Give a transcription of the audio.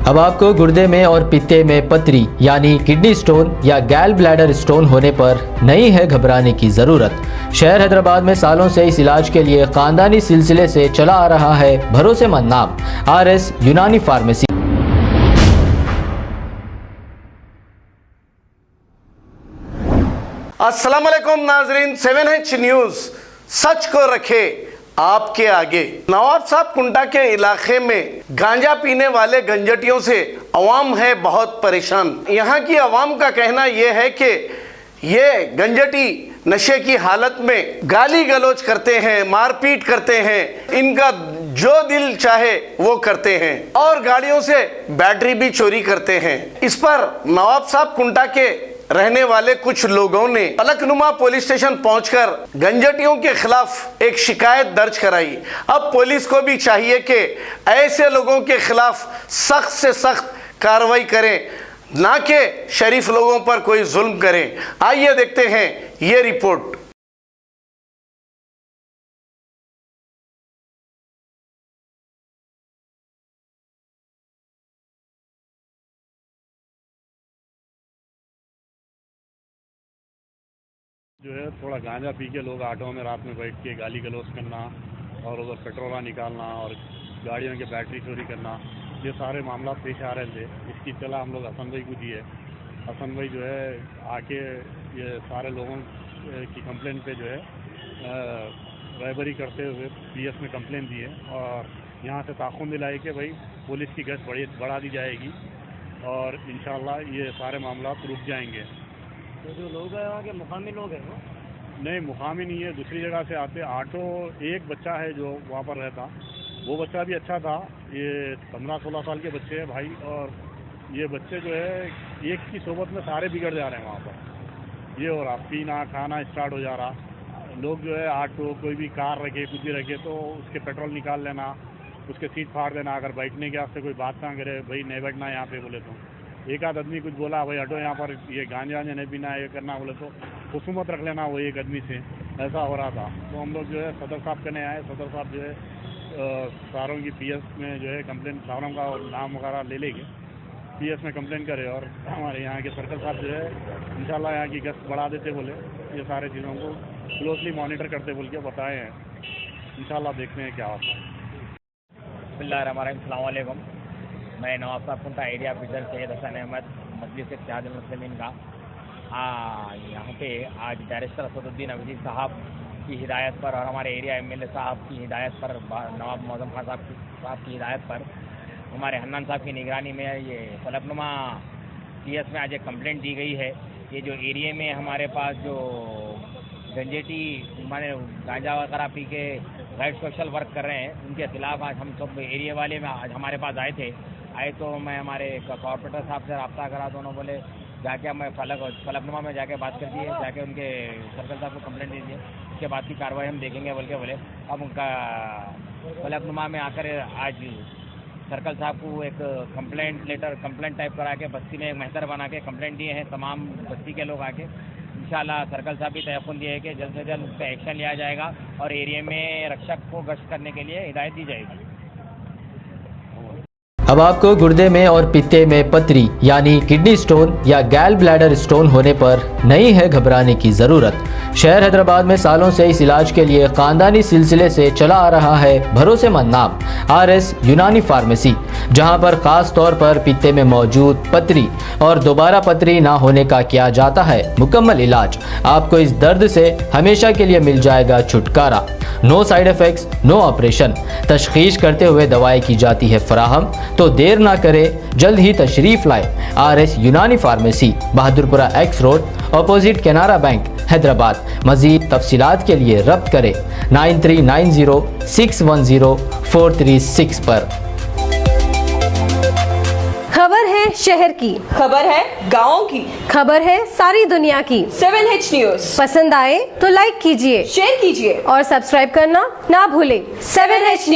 अब आपको गुर्दे में और पित्ते में पथरी यानी किडनी स्टोन या गैल ब्लैडर स्टोन होने पर नहीं है घबराने की जरूरत। शहर हैदराबाद में सालों से इस इलाज के लिए खानदानी सिलसिले से चला आ रहा है भरोसेमंद नाम RS यूनानी फार्मेसी। अस्सलाम वालेकुम नाजरीन, 7H न्यूज़ सच को रखे आपके आगे। नवाब साहब कुंटा के इलाके में गांजा पीने वाले गंजटियों से अवाम है बहुत परेशान। यहाँ की अवाम का कहना यह है कि ये गंजटी नशे की हालत में गाली गलौज करते हैं, मारपीट करते हैं, इनका जो दिल चाहे वो करते हैं और गाड़ियों से बैटरी भी चोरी करते हैं। इस पर नवाब साहब कुंटा के रहने वाले कुछ लोगों ने फलकनुमा पुलिस स्टेशन पहुंचकर गंजटियों के खिलाफ एक शिकायत दर्ज कराई। अब पुलिस को भी चाहिए कि ऐसे लोगों के खिलाफ सख्त से सख्त कार्रवाई करें, ना कि शरीफ लोगों पर कोई जुल्म करें। आइए देखते हैं ये रिपोर्ट। जो है थोड़ा गांजा पी के लोग ऑटो में रात में बैठ के गाली गलौज करना और उधर पेट्रोल निकालना और गाड़ियों के बैटरी चोरी करना, ये सारे मामला पेश आ रहे थे। इसकी इत्तला हम लोग हसन भाई को दिए। हसन भाई जो है आके ये सारे लोगों की कंप्लेंट पे जो है रायबरी करते हुए PS में कंप्लेंट दी है और यहाँ से ताक़ुन दिलाई कि भाई पुलिस की गश्त बढ़ा दी जाएगी और इंशाल्लाह ये सारे मामला रुक जाएंगे। तो जो लोग हैं वहाँ के मुकामी लोग हैं वो? नहीं, मुकामी नहीं है, दूसरी जगह से आते। ऑटो एक बच्चा है जो वहाँ पर रहता, वो बच्चा भी अच्छा था। ये 15-16 साल के बच्चे हैं भाई, और ये बच्चे जो है एक की सोबत में सारे बिगड़ जा रहे हैं वहाँ पर। ये हो रहा, पीना खाना स्टार्ट हो जा रहा। लोग जो है ऑटो कोई भी कार रखे, कुछ भी रखे तो उसके पेट्रोल निकाल लेना, उसके सीट फाड़ देना। अगर बैठने के वास्ते कोई बात ना करे, भाई नहीं बैठना यहाँ पे बोले तो एक आध आदमी कुछ बोला, भाई हटो यहाँ पर, ये गांजा नहीं पीना है, ये करना बोले तो खुसूमत रख लेना वो एक आदमी से। ऐसा हो रहा था। तो हम लोग जो है सदर साहब करने आए। सदर साहब जो है सारों की PS में जो है कंप्लेंट, सारों का नाम वगैरह ले लेंगे, PS में कंप्लेंट करे और हमारे यहाँ के सर्कल साहब जो है इंशाल्लाह यहाँ की गश्त बढ़ा देते बोले, ये सारे चीज़ों को क्लोजली मॉनिटर करते बोल के बताए हैं। इंशाल्लाह देखते हैं क्या होता है। अस्सलाम वालेकुम। मैं नवाब साहब कुंटा एरिया ऑफिसर सैयद हसन अहमद मजलिस इत्तेहाद मुस्लिमीन का यहाँ पे आज डायरेक्टर असदुद्दीन अवधी साहब की हिदायत पर और हमारे एरिया MLA साहब की हिदायत पर, नवाब मौजम खान साहब की हिदायत पर, हमारे हन्नान साहब की निगरानी में ये फलकनुमा PS में आज एक कंप्लेंट दी गई है। ये जो एरिया में हमारे पास जो गंजेटी माने गांजा वगैरह पी के गैर सोशल वर्क कर रहे हैं, उनके खिलाफ आज हम सब एरिया वाले में आज हमारे पास आए तो मैं हमारे कॉर्पोरेटर साहब से रब्ता करा, दोनों बोले जाके मैं फलकनुमा में जाके बात कर दिए, जाके उनके सर्कल साहब को कंप्लेंट दे दिए, उसके बाद की कार्रवाई हम देखेंगे बोले। अब उनका फलकनुमा में आकर आज सर्कल साहब को एक कंप्लेंट टाइप करा के बस्ती में एक महतर बना के कंप्लेंट दिए हैं तमाम बस्ती के लोग आके। इंशाल्लाह सर्कल साहब भी तयक़ुन दिए है कि जल्द से जल्द उस पर एक्शन लिया जाएगा और एरिया में रक्षक को गश्त करने के लिए हिदायत दी जाएगी। अब आपको गुर्दे में और पित्ते में पथरी यानी किडनी स्टोन या गैल ब्लैडर स्टोन होने पर नहीं है घबराने की जरूरत। शहर हैदराबाद में सालों से इस इलाज के लिए खानदानी सिलसिले से चला आ रहा है भरोसेमंद नाम RS यूनानी फार्मेसी, जहां पर खास तौर पर पित्ते में मौजूद पथरी और दोबारा पथरी ना होने का किया जाता है मुकम्मल इलाज। आपको इस दर्द से हमेशा के लिए मिल जाएगा छुटकारा। No side effects, no operation. तशखीस करते हुए दवाएं की जाती है फराहम, तो देर ना करें, जल्द ही तशरीफ लाए। RS यूनानी pharmacy, Bahadurpura X road, opposite Canara bank, Hyderabad. मजीद तफसीलात के लिए रब्त करें 9390610436 पर। खबर है शहर की, खबर है गाँव की, खबर है सारी दुनिया की। 7H न्यूज़ पसंद आए तो लाइक कीजिए, शेयर कीजिए और सब्सक्राइब करना ना भूलें। 7H news.